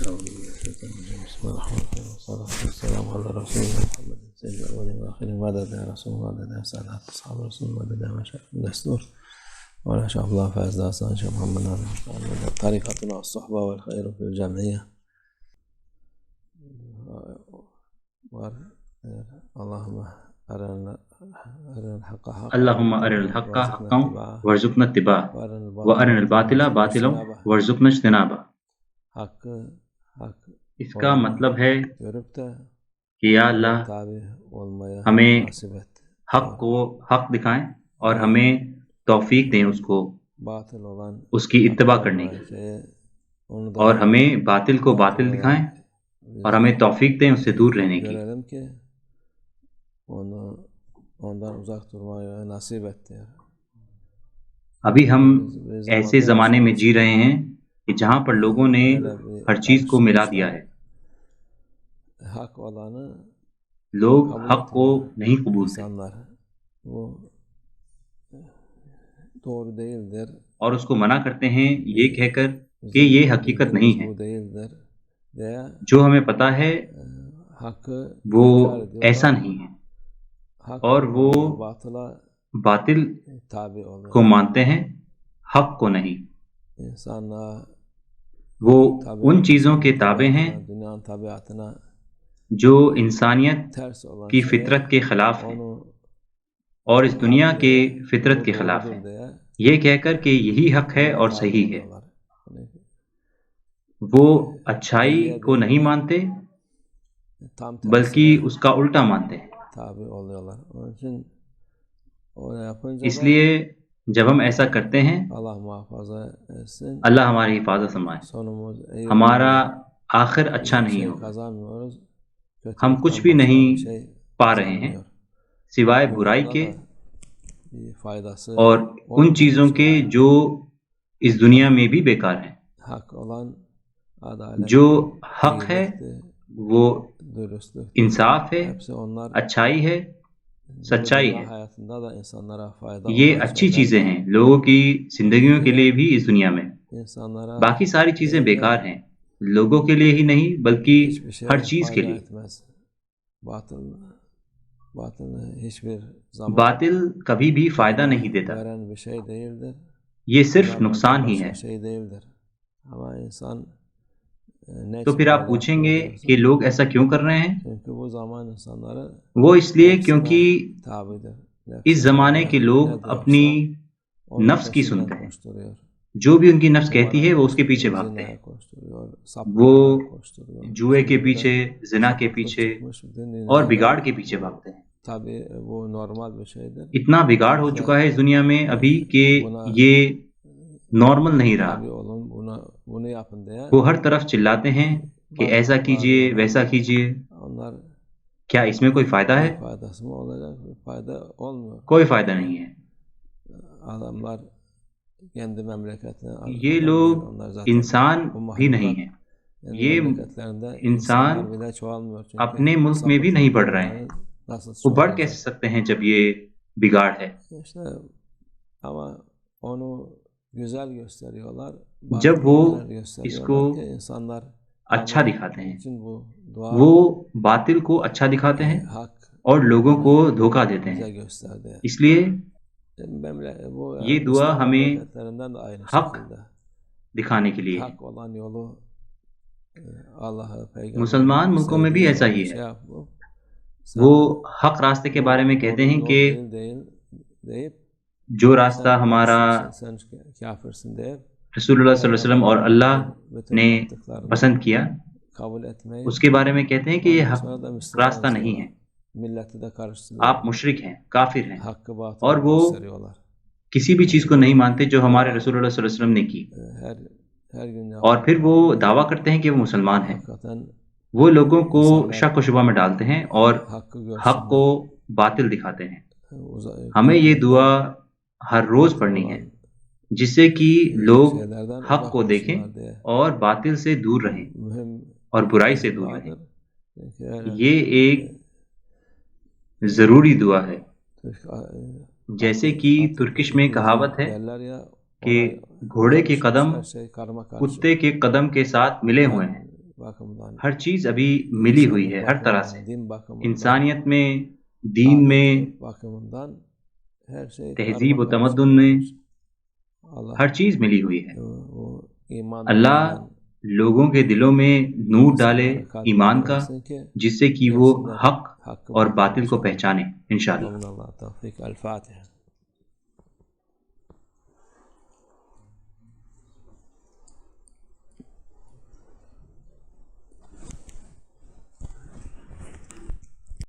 أعوذ بالله من الشيطان الرجيم. بسم الله الرحمن الرحيم. والصلاة والسلام على رسول الله محمد سيد الأولين والآخرين. مدد يا رسول الله، مدد يا سادات أصحاب رسول الله، مدد يا مشايخ الدستور ولا شاء الله فاز داستان شيخ محمد ناظر مدد طريقتنا والصحبة والخير في الجمعية. اللهم أرنا الحق حقا اللهم أرنا الحق وارزقنا حقا اتباعه وارزقنا اتباعه وأرنا الباطل باطلا وارزقنا اجتنابه. حق اس کا مطلب ہے görüp de کہ یا اللہ tabi olmaya ہمیں nasip et. حق کو حق دکھائیں اور ہمیں توفیق دیں اس کو Batıl olan اس کی اتباع کرنے کی، onu da اور ہمیں باطل کو باطل دکھائیں اور ہمیں توفیق دیں اس سے دور رہنے کی. görelim ki ondan uzak durmaya nasip et diyor. ابھی ہم ایسے زمانے میں جی رہے ہیں کہ جہاں پر لوگوں نے ہر چیز کو ملا دیا ہے. Hak olanı لوگ حق کو نہیں قبول کرتے insanlar bu doğru değildir. اور اس کو منع کرتے ہیں یہ کہہ کر کہ یہ حقیقت نہیں ہے. Bu değildir diye جو ہمیں پتا ہے hakkı وہ inkar ediyorlar. ایسا نہیں ہے Hak اور وہ batıla باطل tabi oluyor. کو مانتے ہیں، حق کو نہیں. İnsanlığa وہ ان چیزوں کے تابع ہیں dünyanın tabiatına جو انسانیت ters olan کی şeye فطرت کے خلاف ہیں onu اور اس دنیا کے فطرت کے خلاف ہیں، یہ کہہ کر کہ یہی حق ہے اور صحیح ہے. وہ اچھائی کو نہیں مانتے tam بلکہ اس کا الٹا مانتے ہیں. tabi oluyorlar. Onun için onu yapınca اس لیے جب ہم ایسا کرتے ہیں Allah muhafaza etsin. اللہ ہماری حفاظت فرمائے، Sonumuz iyi ہمارا آخر اچھا نہیں şey ہوگا. kazanmıyoruz. ہم کچھ بھی نہیں پا رہے ہیں سوائے برائی کے faydası اور ان چیزوں کے جو اس دنیا میں بھی بیکار ہیں. hak olan adalet, جو حق ہے وہ dürüstlük, انصاف ہے، hepsi onlar اچھائی ہے، سچائی dünya ہے. hayatında da insanlara fayda یہ olan اچھی şeyler, چیزیں ہیں لوگوں کی زندگیوں کے لیے بھی اس دنیا میں. insanlara باقی ساری چیزیں بیکار ہیں لوگوں کے لیے ہی نہیں بلکہ hiçbir şeye ہر چیز کے fayda لیے. etmez. Batıl hiçbir zaman باطل کبھی بھی فائدہ نہیں دیتا، veren bir şey değildir. یہ صرف Zarardan نقصان ہی başka ہے. şey değildir. Ama insan ne تو için پھر آپ böyle پوچھیں yapıyor گے diyorsun? کہ لوگ ایسا کیوں کر رہے ہیں؟ Çünkü bu zaman insanları وہ اس لیے nefsine کیونکہ tabidir. اس زمانے کے لوگ اپنی onun نفس کی peşinden سنتے ہیں، koşturuyor. جو بھی ان کی نفس کہتی ہے وہ اس کے پیچھے بھاگتے ہیں. Zinaya koşturuyor, وہ sapıklığa koşturuyor. جوئے کے Şimdi پیچھے، زنا کے sapıklık پیچھے çıkmış din اور dünyada. بگاڑ کے پیچھے بھاگتے ہیں. Tabii bu normal bir şeydir. اتنا بگاڑ ہو چکا ہے اس دنیا میں ابھی کہ یہ نارمل نہیں رہا. Tabii olun bunu yapın diye. وہ ہر طرف چلاتے ہیں کہ ایسا کیجئے ویسا کیجئے. Onlar کیا اس میں کوئی فائدہ ہے؟ faydası mı olacak? Fayda olmuyor. کوئی فائدہ نہیں ہے. Adamlar kendi memleketine یہ لوگ انسان بھی نہیں ہیں، یہ انسان bile çoğalmıyor. Çünkü اپنے ملک میں بھی نہیں بڑھ رہے ہیں. nasıl وہ بڑھ çoğalacak? کیسے سکتے ہیں جب یہ بگاڑ ہے؟ İşte ama onu güzel gösteriyorlar. جب وہ Güzel gösteriyorlar اس کو ki insanlar اچھا دکھاتے ہیں، için bu dua وہ باطل کو اچھا دکھاتے ہیں hak اور لوگوں کو دھوکہ دیتے bize ہیں. gösterdi. اس لیے Bu یہ دعا İslam ہمیں memleketlerinden de aynı حق şekilde. دکھانے کے لیے ہے. Hak olan yolu Allah'ı peygamber مسلمان ملکوں میں بھی ایسا ہی ہے. وہ حق راستے کے بارے میں کہتے ہیں کہ deyip جو راستہ ہمارا sen kafirsin deyip رسول اللہ صلی اللہ علیہ وسلم اور اللہ نے پسند کیا kabul etmeyi اس کے بارے میں کہتے ہیں کہ یہ حق sonra da Müslüman راستہ نہیں ہے، milleti de karıştırıyor. آپ مشرک ہیں، کافر ہیں، Hakkı batılı اور وہ gösteriyorlar. کسی بھی چیز کو نہیں مانتے جو ہمارے رسول اللہ صلی اللہ علیہ وسلم نے کی. Her gün اور پھر وہ دعویٰ کرتے ہیں کہ وہ مسلمان ہیں. hakikaten وہ لوگوں کو شک و شبہ میں ڈالتے ہیں اور hakkı حق görsünler. کو باطل دکھاتے ہیں. ہمیں یہ دعا ہر روز پڑھنی ہے جس سے کہ لوگ حق کو دیکھیں اور باطل سے دور رہیں اور برائی سے دور رہیں. یہ ایک ضروری دعا ہے. جیسے کہ ترکش میں کہاوت ہے کہ گھوڑے کے قدم کتے کے قدم کے ساتھ ملے ہوئے ہیں. ہر چیز ابھی ملی ہوئی ہے ہر طرح سے، انسانیت میں، دین میں، تہذیب و تمدن میں، ہر چیز ملی ہوئی ہے۔ اللہ لوگوں کے دلوں میں نور ڈالے ایمان کا، جس سے کہ وہ حق اور باطل کو پہچانے انشاءاللہ۔ الفاتحہ۔